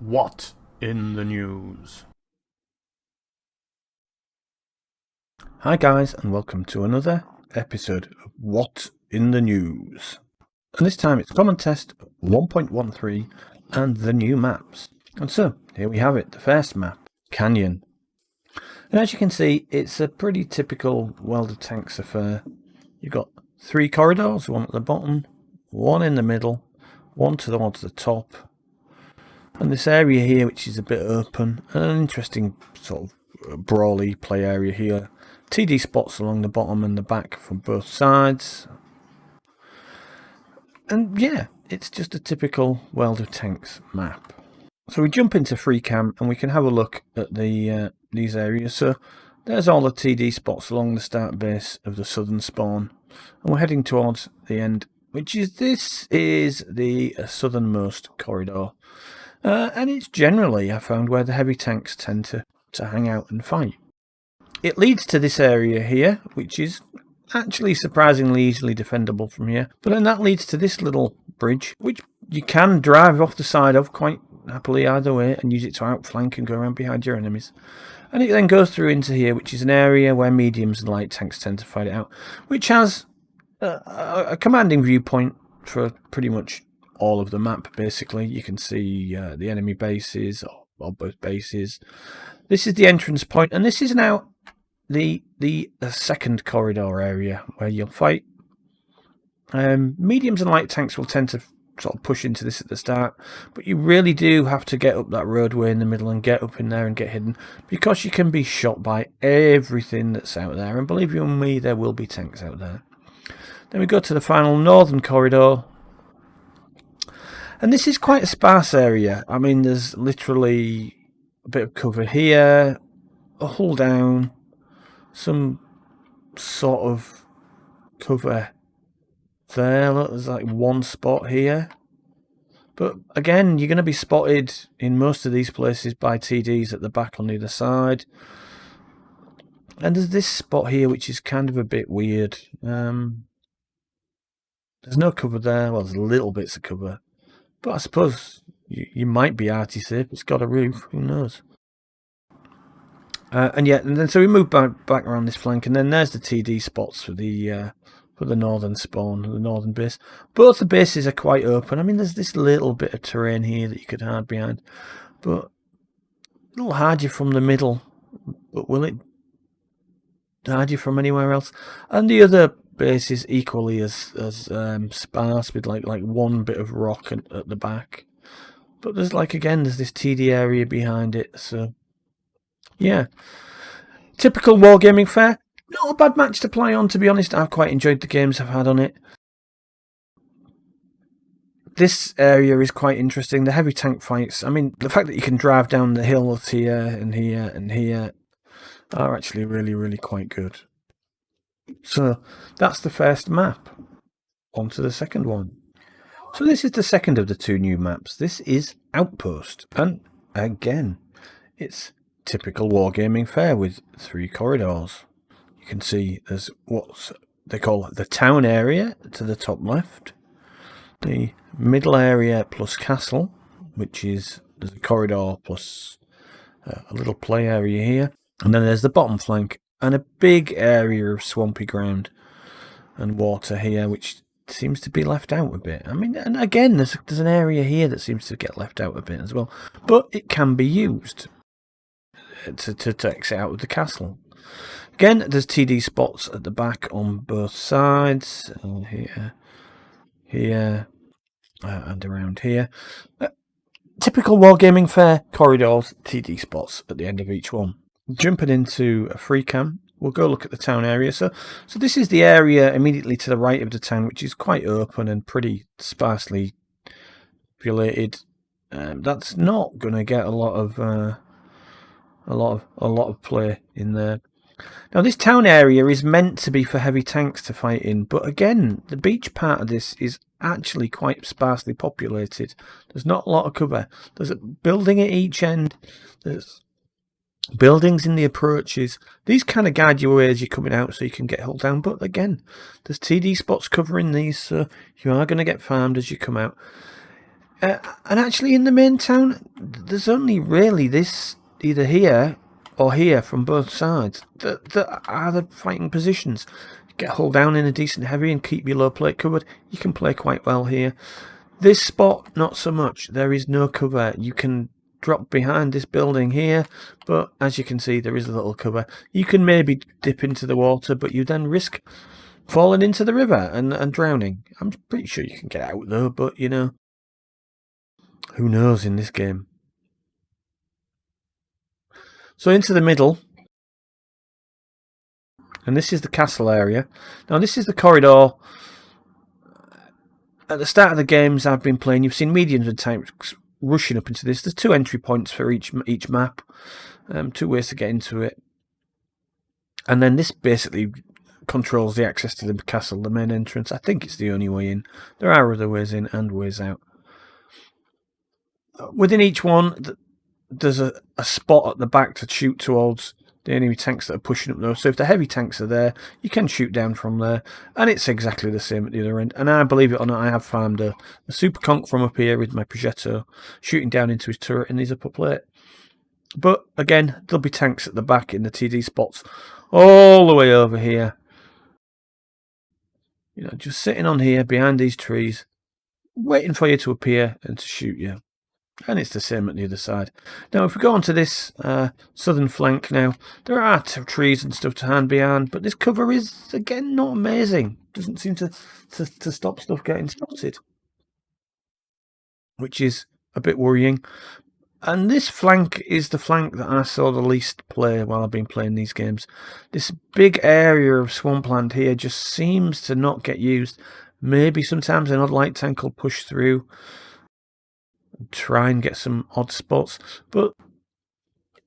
WoT in the news. Hi guys, and welcome to another episode of WoT in the news. And this time it's Common Test 1.13 and the new maps. And so, here we have it, the first map, Canyon. And as you can see, it's a pretty typical World of Tanks affair. You've got 3 corridors, one at the bottom, one in the middle, one towards the top, and this area here which is a bit open, and an interesting sort of brawly play area here. TD spots along the bottom and the back from both sides. And yeah, it's just a typical World of Tanks map. So we jump into free cam and we can have a look at these areas. So there's all the TD spots along the start base of the southern spawn, and we're heading towards the end, which is the southernmost corridor. And it's generally, I found, where the heavy tanks tend to hang out and fight. It leads to this area here, which is actually surprisingly easily defendable from here. But then that leads to this little bridge, which you can drive off the side of quite happily either way and use it to outflank and go around behind your enemies. And it then goes through into here, which is an area where mediums and light tanks tend to fight it out, which has a commanding viewpoint for pretty much all of the map. Basically, you can see the enemy bases or both bases. This is the entrance point, and this is now the second corridor area where you'll fight. Mediums and light tanks will tend to sort of push into this at the start, but you really do have to get up that roadway in the middle and get up in there and get hidden, because you can be shot by everything that's out there, and believe you me, there will be tanks out there. Then we go to the final northern corridor, and this is quite a sparse area. I mean, there's literally a bit of cover here, a hull down, some sort of cover there. Look, there's like one spot here. But again, you're going to be spotted in most of these places by TDs at the back on the other side. And there's this spot here which is kind of a bit weird. There's no cover there. Well, there's little bits of cover. But I suppose you might be arty safe. It's got a roof. Who knows? And then so we move back around this flank, and then there's the TD spots for the northern spawn, the northern base. Both the bases are quite open. I mean, there's this little bit of terrain here that you could hide behind, but it'll hide you from the middle. But will it hide you from anywhere else? And the other base is equally as sparse, with like one bit of rock at the back. But there's there's this TD area behind it. So yeah, typical wargaming fair. Not a bad match to play on, to be honest. I've quite enjoyed the games I've had on it. This area is quite interesting. The heavy tank fights, I mean, the fact that you can drive down the hills here and here and here are actually really, really quite good. So that's the first map. On to the second one. So this is the second of the 2 new maps. This is Outpost. And again, it's typical wargaming fair with 3 corridors. You can see there's what they call the town area to the top left, the middle area plus castle, which is there's a corridor plus a little play area here, and then there's the bottom flank and a big area of swampy ground and water here, which seems to be left out a bit. I mean, and again, there's an area here that seems to get left out a bit as well, but it can be used to exit out of the castle. Again, there's TD spots at the back on both sides, here, and around here. Typical wargaming fair corridors, TD spots at the end of each one. Jumping into a free cam, we'll go look at the town area. So this is the area immediately to the right of the town, which is quite open and pretty sparsely populated. That's not going to get a lot of play in there. Now, this town area is meant to be for heavy tanks to fight in, but again, the beach part of this is actually quite sparsely populated. There's not a lot of cover. There's a building at each end. There's buildings in the approaches. These kind of guide you away as you're coming out so you can get held down. But again, there's TD spots covering these, so you are going to get farmed as you come out. And actually in the main town, there's only really this, either here or here from both sides, that are the fighting positions. Get hull down in a decent heavy and keep your low plate covered. You can play quite well here. This spot, not so much. There is no cover. You can drop behind this building here, but as you can see, there is a little cover. You can maybe dip into the water, but you then risk falling into the river and drowning. I'm pretty sure you can get out though, but you know, who knows in this game. So into the middle, and this is the castle area. Now this is the corridor. At the start of the games I've been playing, you've seen mediums and tanks rushing up into this. There's 2 entry points for each map, 2 ways to get into it. And then this basically controls the access to the castle, the main entrance. I think it's the only way in. There are other ways in and ways out. Within each one, there's a spot at the back to shoot towards the enemy tanks that are pushing up though. So if the heavy tanks are there, you can shoot down from there. And it's exactly the same at the other end. And I, believe it or not, I have found a super conk from up here with my Progetto shooting down into his turret in his upper plate. But again, there'll be tanks at the back in the TD spots all the way over here. You know, just sitting on here behind these trees, waiting for you to appear and to shoot you. And it's the same at the other side. Now, if we go on to this southern flank now, there are trees and stuff to hand behind, but this cover is, again, not amazing. Doesn't seem to stop stuff getting spotted, which is a bit worrying. And this flank is the flank that I saw the least play while I've been playing these games. This big area of swampland here just seems to not get used. Maybe sometimes an odd light tank will push through, try and get some odd spots, but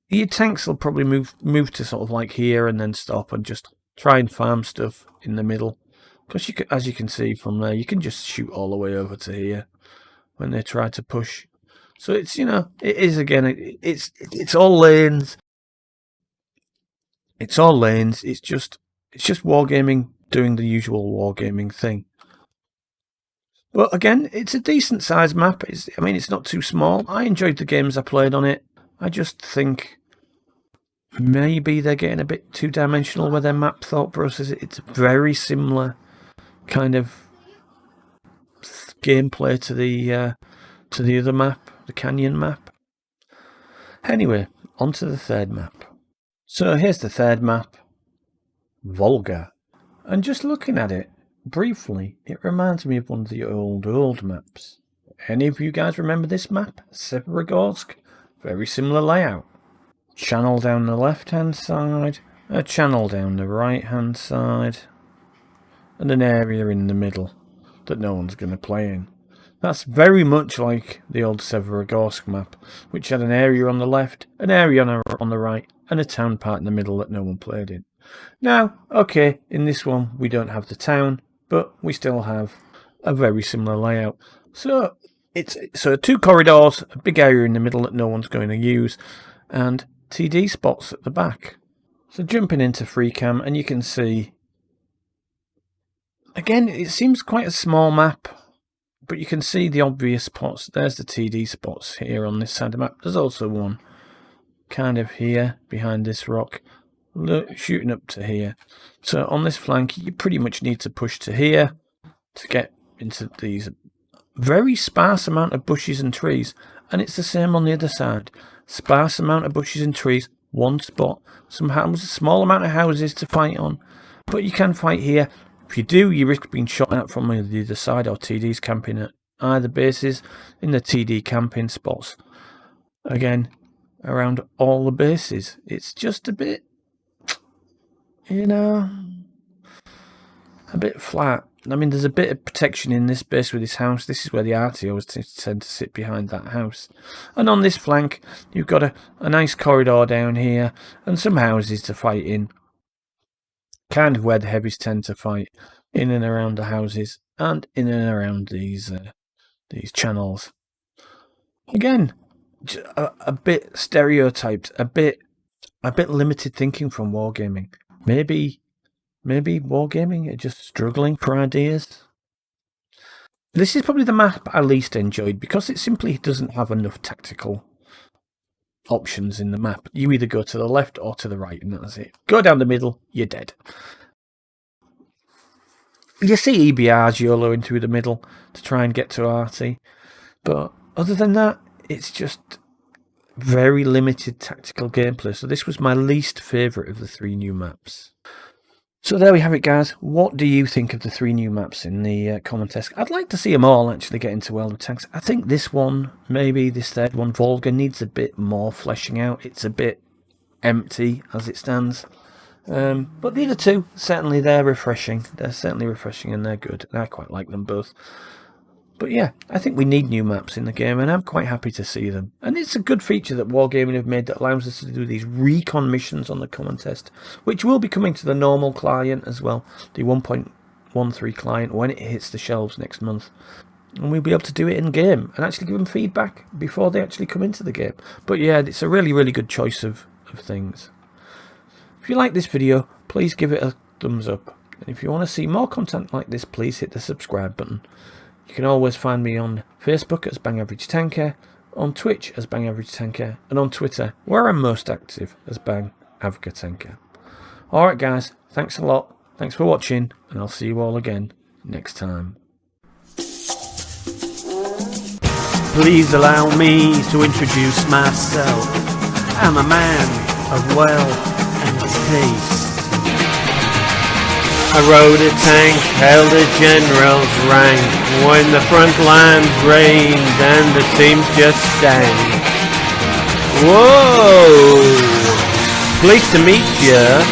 your tanks will probably move to sort of like here and then stop and just try and farm stuff in the middle, because as you can see from there, you can just shoot all the way over to here when they try to push. So it's, you know, it is, again, it's all lanes. It's all lanes. It's just wargaming doing the usual wargaming thing. But again, it's a decent sized map. I mean, it's not too small. I enjoyed the games I played on it. I just think maybe they're getting a bit two-dimensional with their map thought process. It's very similar kind of gameplay to the other map, the Canyon map. Anyway, on to the third map. So here's the third map, Vulgar. And just looking at it briefly, it reminds me of one of the old maps. Any of you guys remember this map? Severogorsk? Very similar layout. Channel down the left-hand side, a channel down the right-hand side, and an area in the middle that no one's going to play in. That's very much like the old Severogorsk map, which had an area on the left, an area on the right, and a town part in the middle that no one played in. Now, okay, in this one we don't have the town, but we still have a very similar layout. So it's 2 corridors, a big area in the middle that no one's going to use, and TD spots at the back. So jumping into free cam, and you can see, again, it seems quite a small map, but you can see the obvious spots. There's the TD spots here on this side of the map. There's also one kind of here behind this rock, shooting up to here. So on this flank, you pretty much need to push to here to get into these very sparse amount of bushes and trees. And it's the same on the other side. Sparse amount of bushes and trees, one spot, some houses, small amount of houses to fight on. But you can fight here. If you do, you risk being shot at from the other side, or TDs camping at either bases in the TD camping spots. Again, around all the bases. It's just a bit, you know, a bit flat. I mean, there's a bit of protection in this base with this house. This is where the RTOs tend to sit behind that house. And on this flank, you've got a nice corridor down here and some houses to fight in. Kind of where the heavies tend to fight, in and around the houses and in and around these channels. Again, a bit stereotyped, a bit limited thinking from wargaming. Maybe wargaming are just struggling for ideas. This is probably the map I least enjoyed because it simply doesn't have enough tactical options in the map. You either go to the left or to the right, and that's it. Go down the middle, you're dead. You see EBRs YOLOing through the middle to try and get to Arty, but other than that, it's just very limited tactical gameplay. So this was my least favourite of the 3 new maps. So there we have it, guys. What do you think of the 3 new maps in the common test? I'd like to see them all actually get into World of Tanks. I think this one, maybe this third one, VOLGA, needs a bit more fleshing out. It's a bit empty as it stands. But the other 2, certainly they're refreshing. They're certainly refreshing and they're good. I quite like them both. But yeah, I think we need new maps in the game, and I'm quite happy to see them. And it's a good feature that Wargaming have made that allows us to do these recon missions on the common test, which will be coming to the normal client as well, the 1.13 client, when it hits the shelves next month. And we'll be able to do it in game and actually give them feedback before they actually come into the game. But yeah, it's a really, really good choice of things. If you like this video, please give it a thumbs up. And if you want to see more content like this, please hit the subscribe button. You can always find me on Facebook as Bang Average Tanker, on Twitch as Bang Average Tanker, and on Twitter, where I'm most active, as Bang Average Tanker. Alright guys, thanks a lot, thanks for watching, and I'll see you all again next time. Please allow me to introduce myself. I'm a man of wealth and taste. I rode a tank, held a general's rank, when the front lines rained and the teams just stank. Whoa! Pleased to meet ya.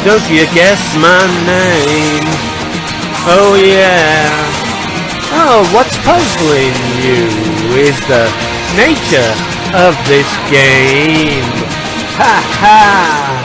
Don't you guess my name? Oh yeah. Oh, what's puzzling you is the nature of this game. Ha ha!